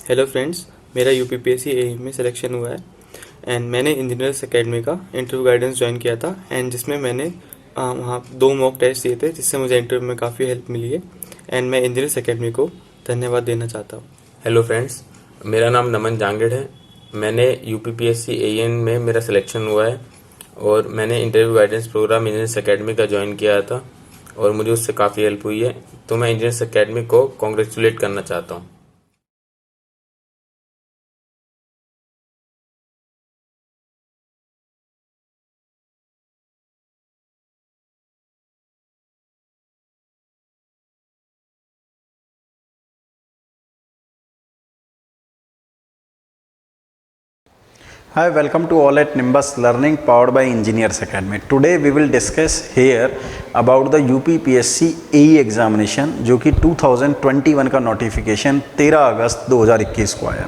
Hello friends, मेरा UPPSC एई में selection हुआ है एंड मैंने इंजीनियर्स एकेडमी का इंटरव्यू गाइडेंस ज्वाइन किया था एंड जिसमें मैंने वहाँ 2 मॉक टेस्ट दिए थे जिससे मुझे इंटरव्यू में काफ़ी हेल्प मिली है एंड मैं इंजीनियर्स एकेडमी को धन्यवाद देना चाहता हूँ। हेलो फ्रेंड्स, मेरा नाम नमन जांगड़ है। मैंने यूपीपीएससी एएन में मेरा सिलेक्शन हुआ है और मैंने interview guidance programme engineers academy का ज्वाइन किया था और मुझे उससे काफ़ी हेल्प हुई है। तो मैं इंजीनियर्स एकेडमी को कॉन्ग्रेचुलेट करना चाहता हूँ। Hi, welcome to all at Nimbus Learning powered by Engineers Academy. Today we will discuss here about the UPPSC AE examination जो कि 2021 का नोटिफिकेशन 13 अगस्त 2021 को आया।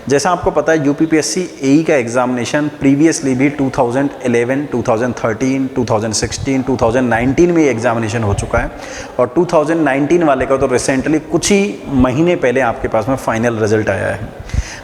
जैसा आपको पता है UPPSC AE का एग्जामिनेशन प्रीवियसली भी 2011, 2013, 2016, 2019 में एग्जामिनेशन हो चुका है और 2019 वाले का तो रिसेंटली कुछ ही महीने पहले आपके पास में फाइनल रिजल्ट आया है।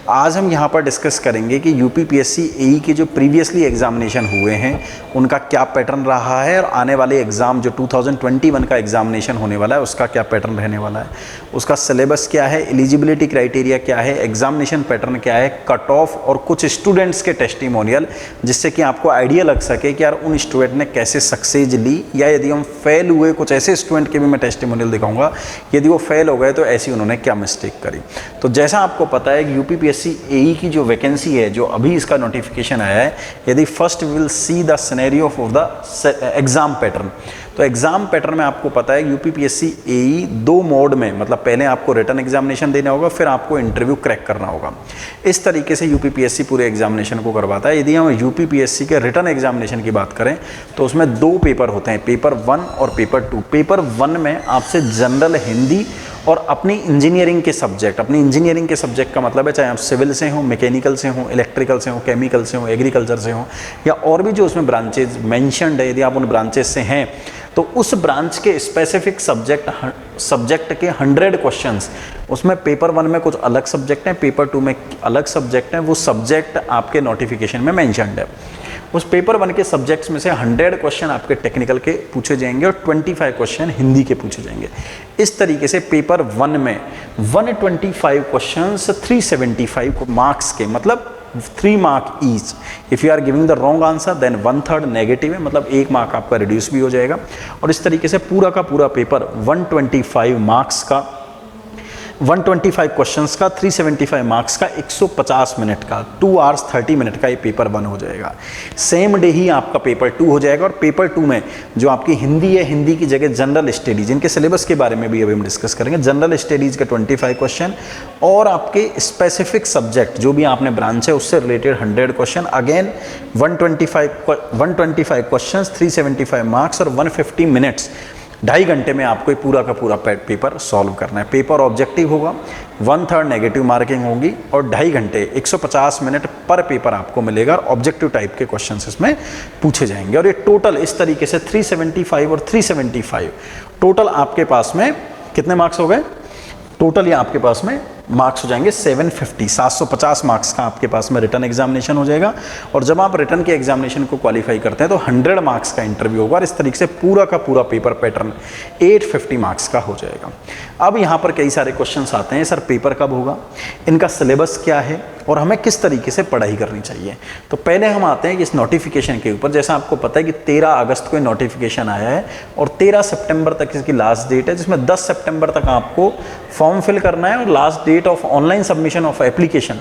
आज हम यहाँ पर डिस्कस करेंगे कि यूपीपीएससी एई के जो प्रीवियसली एग्जामिनेशन हुए हैं उनका क्या पैटर्न रहा है और आने वाले एग्ज़ाम जो 2021 का एग्जामिनेशन होने वाला है उसका क्या पैटर्न रहने वाला है, उसका सिलेबस क्या है, एलिजिबिलिटी क्राइटेरिया क्या है, एग्जामिनेशन पैटर्न क्या है, कट ऑफ और कुछ स्टूडेंट्स के टेस्टिमोनियल, जिससे कि आपको आइडिया लग सके कि यार उन स्टूडेंट ने कैसे सक्सेस ली, या यदि हम फेल हुए कुछ ऐसे स्टूडेंट के भी मैं टेस्टिमोनियल दिखाऊंगा यदि वो फेल हो गए तो ऐसी उन्होंने क्या मिस्टेक करी। तो जैसा आपको पता है कि यूपीपीएससी एई की जो वैकेंसी है जो अभी इसका नोटिफिकेशन आया है, यदि first will see the scenario of the exam pattern, तो एग्जाम पैटर्न में आपको पता है यूपीपीएससी एई 2 मोड में, मतलब पहले आपको रिटन एग्जामिनेशन देना होगा फिर आपको इंटरव्यू क्रैक करना होगा। इस तरीके से यूपीपीएससी पूरे एग्जामिनेशन को करवाता है। यदि हम यूपीपीएससी के रिटन एग्जामिनेशन की बात करें तो उसमें 2 पेपर होते हैं, पेपर 1 और पेपर 2। पेपर 1 में आपसे जनरल हिंदी और अपनी इंजीनियरिंग के सब्जेक्ट, अपनी इंजीनियरिंग के सब्जेक्ट का मतलब है चाहे आप सिविल से हो, मैकेनिकल से हो, इलेक्ट्रिकल से हो, केमिकल से हो, एग्रीकल्चर से हो, या और भी जो उसमें ब्रांचेज मेंशन्ड है, यदि आप उन ब्रांचेज से हैं तो उस ब्रांच के स्पेसिफिक सब्जेक्ट के 100 क्वेश्चंस उसमें पेपर 1 में कुछ अलग सब्जेक्ट हैं, पेपर 2 में अलग सब्जेक्ट हैं, वो सब्जेक्ट आपके नोटिफिकेशन में मेंशन्ड है। उस पेपर 1 के सब्जेक्ट्स में से 100 क्वेश्चन आपके टेक्निकल के पूछे जाएंगे और 25 क्वेश्चन हिंदी के पूछे जाएंगे। इस तरीके से पेपर 1 में 125 क्वेश्चंस 375 मार्क्स के, मतलब 3 mark each. If you are giving the wrong answer then 1/3 negative है, मतलब 1 मार्क आपका रिड्यूस भी हो जाएगा। और इस तरीके से पूरा का पूरा पेपर 125 मार्क्स का, 125 क्वेश्चंस का, 375 मार्क्स का, 150 मिनट का, 2 आवर्स 30 मिनट का ये पेपर 1 हो जाएगा। सेम डे ही आपका पेपर 2 हो जाएगा और पेपर 2 में जो आपकी हिंदी है, हिंदी की जगह जनरल स्टडीज, इनके सिलेबस के बारे में भी अभी हम डिस्कस करेंगे। जनरल स्टडीज के 25 क्वेश्चन और आपके स्पेसिफिक सब्जेक्ट जो भी आपने ब्रांच है उससे related 100 question, again 125 question, 375 marks और 150 मिनट्स, 2.5 घंटे में आपको पूरा का पूरा पेपर सॉल्व करना है। पेपर ऑब्जेक्टिव होगा, 1/3 नेगेटिव मार्किंग होगी और 2.5 घंटे 150 मिनट पर पेपर आपको मिलेगा और ऑब्जेक्टिव टाइप के क्वेश्चंस इसमें पूछे जाएंगे। और ये टोटल इस तरीके से 375 और 375 टोटल आपके पास में कितने मार्क्स हो गए? टोटल ये आपके पास में मार्क्स हो जाएंगे 750 मार्क्स का आपके पास में रिटन एग्जामिनेशन हो जाएगा। और जब आप रिटन के एग्जामिनेशन को क्वालिफाई करते हैं तो 100 मार्क्स का इंटरव्यू होगा और इस तरीके से पूरा का पूरा पेपर पैटर्न 850 मार्क्स का हो जाएगा। अब यहाँ पर कई सारे क्वेश्चंस आते हैं, सर पेपर कब होगा, इनका सिलेबस क्या है और हमें किस तरीके से पढ़ाई करनी चाहिए। तो पहले हम आते हैं इस नोटिफिकेशन के ऊपर। जैसा आपको पता है कि 13 अगस्त को नोटिफिकेशन आया है और 13 सितंबर तक इसकी लास्ट डेट है, जिसमें 10 सितंबर तक आपको फॉर्म फिल करना है और last date of online submission of application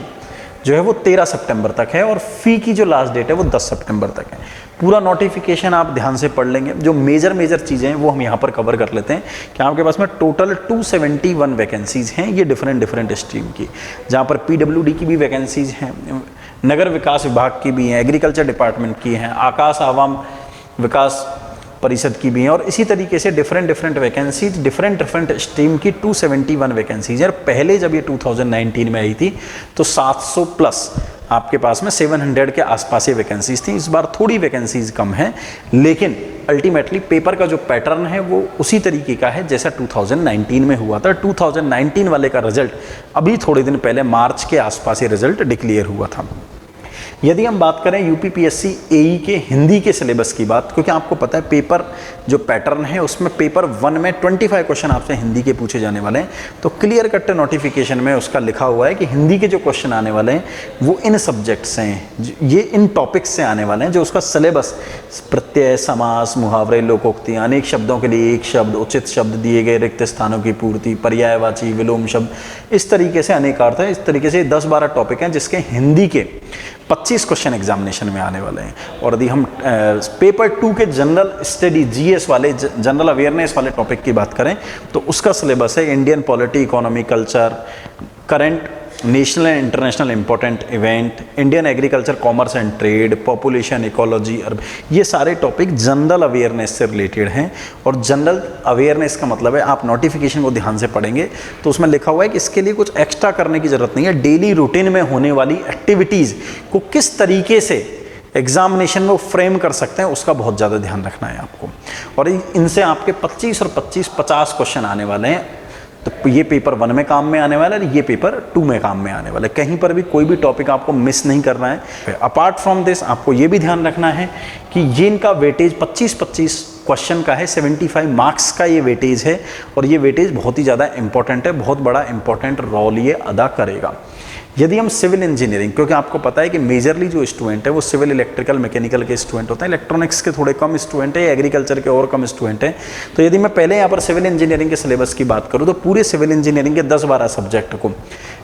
जो है वो 13 सितंबर तक है और फी की जो लास्ट डेट है वो 10 सितंबर तक है। पूरा नोटिफिकेशन आप ध्यान से पढ़ लेंगे। जो मेजर चीज़ें हैं वो हम यहाँ पर कवर कर लेते हैं कि आपके पास में टोटल 271 वैकेंसीज़ हैं, ये डिफरेंट स्ट्रीम की, जहाँ पर पीडब्ल्यूडी की भी वैकेंसीज़ हैं, नगर विकास विभाग की भी हैं, एग्रीकल्चर डिपार्टमेंट की हैं, आकाश आवाम विकास परिषद की भी हैं, और इसी तरीके से डिफरेंट वैकेंसीज, डिफरेंट स्ट्रीम की 271 वैकेंसीज है। पहले जब ये 2019 में आई थी तो 700 प्लस आपके पास में 700 के आसपास ये वैकेंसीज थी। इस बार थोड़ी वैकेंसीज कम हैं, लेकिन अल्टीमेटली पेपर का जो पैटर्न है वो उसी तरीके का है जैसा 2019 में हुआ था। 2019 वाले का रिजल्ट अभी थोड़े दिन पहले मार्च के आसपास ये रिजल्ट डिक्लेयर हुआ था। यदि हम बात करें यूपीपीएससी एई के हिंदी के सिलेबस की बात, क्योंकि आपको पता है पेपर जो पैटर्न है उसमें पेपर 1 में 25 क्वेश्चन आपसे हिंदी के पूछे जाने वाले हैं, तो क्लियर कट नोटिफिकेशन में उसका लिखा हुआ है कि हिंदी के जो क्वेश्चन आने वाले हैं वो इन सब्जेक्ट से हैं, ये इन टॉपिक्स से आने वाले हैं। जो उसका सिलेबस प्रत्यय, समास, मुहावरे, लोकोक्ति, अनेक शब्दों के लिए एक शब्द, उचित शब्द दिए गए, रिक्त स्थानों की पूर्ति, पर्यायवाची, विलोम शब्द, इस तरीके से अनेक अर्थ है। इस तरीके से 10-12 टॉपिक हैं जिसके हिंदी के 25 क्वेश्चन एग्जामिनेशन में आने वाले हैं। और यदि हम पेपर 2 के जनरल स्टडी जीएस वाले, जनरल अवेयरनेस वाले टॉपिक की बात करें तो उसका सिलेबस है Indian polity, economy, culture, current, national and international important event, Indian agriculture, commerce and trade, population, ecology, ये सारे टॉपिक जनरल अवेयरनेस से रिलेटेड हैं। और जनरल अवेयरनेस का मतलब है, आप नोटिफिकेशन को ध्यान से पढ़ेंगे तो उसमें लिखा हुआ है कि इसके लिए कुछ एक्स्ट्रा करने की ज़रूरत नहीं है। डेली रूटीन में होने वाली एक्टिविटीज़ को किस तरीके से एग्जामिनेशन में वो फ्रेम कर सकते हैं उसका बहुत ज़्यादा ध्यान रखना है आपको। और इनसे आपके 25 और 25 50 क्वेश्चन आने वाले हैं। तो ये पेपर 1 में काम में आने वाला है, ये पेपर 2 में काम में आने वाला है। कहीं पर भी कोई भी टॉपिक आपको मिस नहीं करना है। अपार्ट फ्रॉम दिस आपको ये भी ध्यान रखना है कि ये इनका वेटेज 25-25 क्वेश्चन का है, 75 मार्क्स का ये वेटेज है। और ये वेटेज बहुत ही ज़्यादा इंपॉर्टेंट है, बहुत बड़ा इंपॉर्टेंट रोल ये अदा करेगा। यदि हम सिविल इंजीनियरिंग, क्योंकि आपको पता है कि मेजरली जो स्टूडेंट है वो सिविल, इलेक्ट्रिकल, मैकेनिकल के स्टूडेंट होते हैं, इलेक्ट्रॉनिक्स के थोड़े कम स्टूडेंट है, एग्रीकल्चर के और कम स्टूडेंट हैं। तो यदि मैं पहले यहाँ पर सिविल इंजीनियरिंग के सिलेबस की बात करूँ तो पूरे सिविल इंजीनियरिंग के 10-12 सब्जेक्ट को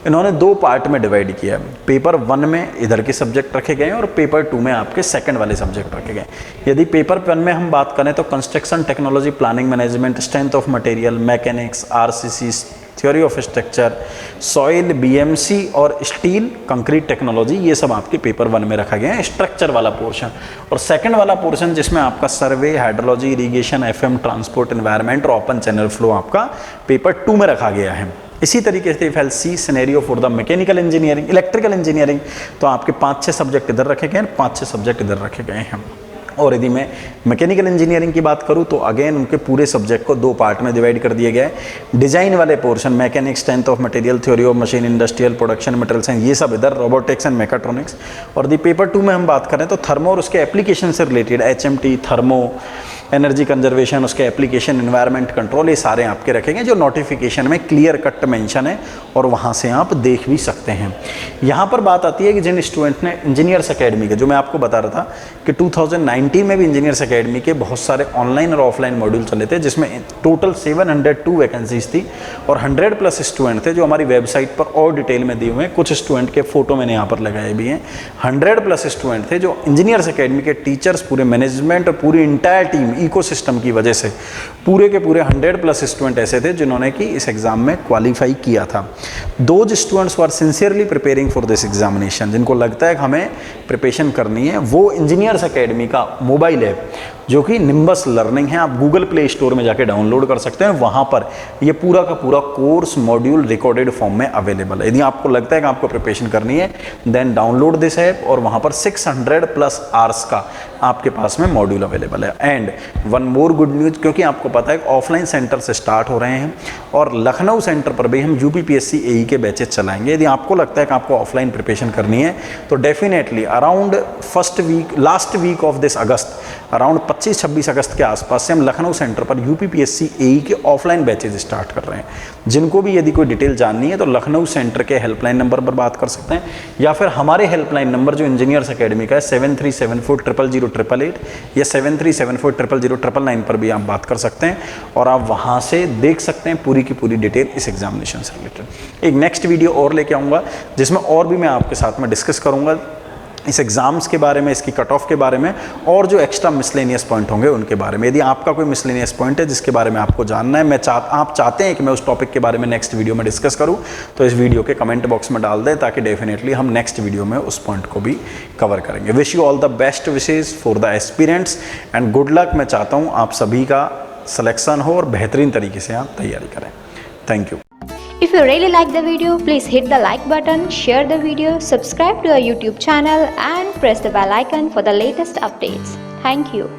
इन्होंने 2 पार्ट में डिवाइड किया। पेपर 1 में इधर के सब्जेक्ट रखे गए और पेपर 2 में आपके सेकंड वाले सब्जेक्ट रखे गए। यदि पेपर 1 में हम बात करें तो construction technology, planning management, strength of material, mechanics, RCC, theory of structure, soil, BMC और स्टील कंक्रीट टेक्नोलॉजी, ये सब आपके पेपर 1 में रखा गया है, स्ट्रक्चर वाला पोर्शन। और सेकंड वाला पोर्शन जिसमें आपका survey, hydrology, irrigation, FM, transport, environment और ओपन चैनल फ्लो आपका पेपर 2 में रखा गया है। इसी तरीके से if see scenario for the mechanical engineering, electrical engineering, तो आपके 5-6 सब्जेक्ट इधर रखे गए हैं, 5-6 सब्जेक्ट इधर रखे गए हैं। और यदि मैं मैकेनिकल इंजीनियरिंग की बात करूं तो अगेन उनके पूरे सब्जेक्ट को 2 पार्ट में डिवाइड कर दिया गया है। डिजाइन वाले portion, mechanics, strength of material, theory of machine, industrial production, material science, ये सब इधर, रोबोटिक्स एंड मैकाट्रॉनिक्स। और दी पेपर 2 में हम बात करें तो थर्मो और उसके एप्लीकेशन से related, HMT, thermo, energy conservation, उसके एप्लीकेशन, एनवायरनमेंट कंट्रोल, ये सारे आपके रखेंगे जो नोटिफिकेशन में क्लियर कट मेंशन है और वहाँ से आप देख भी सकते हैं। यहाँ पर बात आती है कि जिन स्टूडेंट ने इंजीनियर्स अकेडमी के, जो मैं आपको बता रहा था कि 2019 में भी इंजीनियर्स अकेडमी के बहुत सारे ऑनलाइन और ऑफलाइन मॉड्यूल चले थे जिसमें टोटल 702 वैकेंसीज थी और 100+ स्टूडेंट थे जो हमारी वेबसाइट पर और डिटेल में दिए हुए हैं। कुछ स्टूडेंट के फोटो मैंने यहाँ पर लगाए भी हैं। 100+ स्टूडेंट थे जो इंजीनियर्स अकेडमी के टीचर्स, पूरे मैनेजमेंट और पूरी इंटायर टीम इकोसिस्टम की वजह से पूरे के पूरे 100+ स्टूडेंट ऐसे थे जिन्होंने कि इस एग्जाम में क्वालिफाई किया था। Those students are sincerely preparing for this examination, जिनको लगता है कि हमें प्रिपरेशन करनी है, वो इंजीनियर्स अकेडमी का मोबाइल ऐप जो कि निम्बस लर्निंग है, आप गूगल प्ले स्टोर में जाके डाउनलोड कर सकते हैं। वहाँ पर ये पूरा का पूरा कोर्स मॉड्यूल रिकॉर्डेड फॉर्म में अवेलेबल है। यदि आपको लगता है कि आपको प्रिपरेशन करनी है देन डाउनलोड दिस ऐप और वहाँ पर 600+ आवर्स का आपके पास में मॉड्यूल अवेलेबल है। And one more good news, क्योंकि आपको पता है ऑफलाइन सेंटर से स्टार्ट हो रहे हैं और लखनऊ सेंटर पर भी हम यूपीपीएससी एई के बैचेज चलाएंगे। यदि आपको लगता है कि आपको ऑफलाइन प्रिपरेशन करनी है तो definitely around last week of this August, around 25-26 अगस्त के आसपास से हम लखनऊ सेंटर पर यूपीपीएससी एई के ऑफलाइन बैचेज स्टार्ट कर रहे हैं। जिनको भी यदि कोई डिटेल जाननी है तो लखनऊ सेंटर के हेल्पलाइन नंबर पर बात कर सकते हैं या फिर हमारे हेल्पलाइन नंबर जो इंजीनियर्स अकेडमी का है 7374000888 या 7374000999 पर भी आप बात कर सकते हैं और आप वहाँ से देख सकते हैं पूरी की पूरी डिटेल इस एग्जामिनेशन से रिलेटेड। एक नेक्स्ट वीडियो और लेके आऊँगा जिसमें और भी मैं आपके साथ में डिस्कस करूँगा इस एग्ज़ाम्स के बारे में, इसकी कट ऑफ के बारे में और जो एक्स्ट्रा मिसलेनियस पॉइंट होंगे उनके बारे में। यदि आपका कोई मिसलेनियस पॉइंट है जिसके बारे में आपको जानना है, आप चाहते हैं कि मैं उस टॉपिक के बारे में नेक्स्ट वीडियो में डिस्कस करूं, तो इस वीडियो के कमेंट बॉक्स में डाल दें ताकि डेफिनेटली हम नेक्स्ट वीडियो में उस पॉइंट को भी कवर करेंगे। Wish you all the best wishes for the aspirants and good luck. मैं चाहता हूँ आप सभी का सिलेक्शन हो और बेहतरीन तरीके से आप तैयारी करें। Thank you. If you really like the video, please hit the like button, share the video, subscribe to our YouTube channel and press the bell icon for the latest updates. Thank you.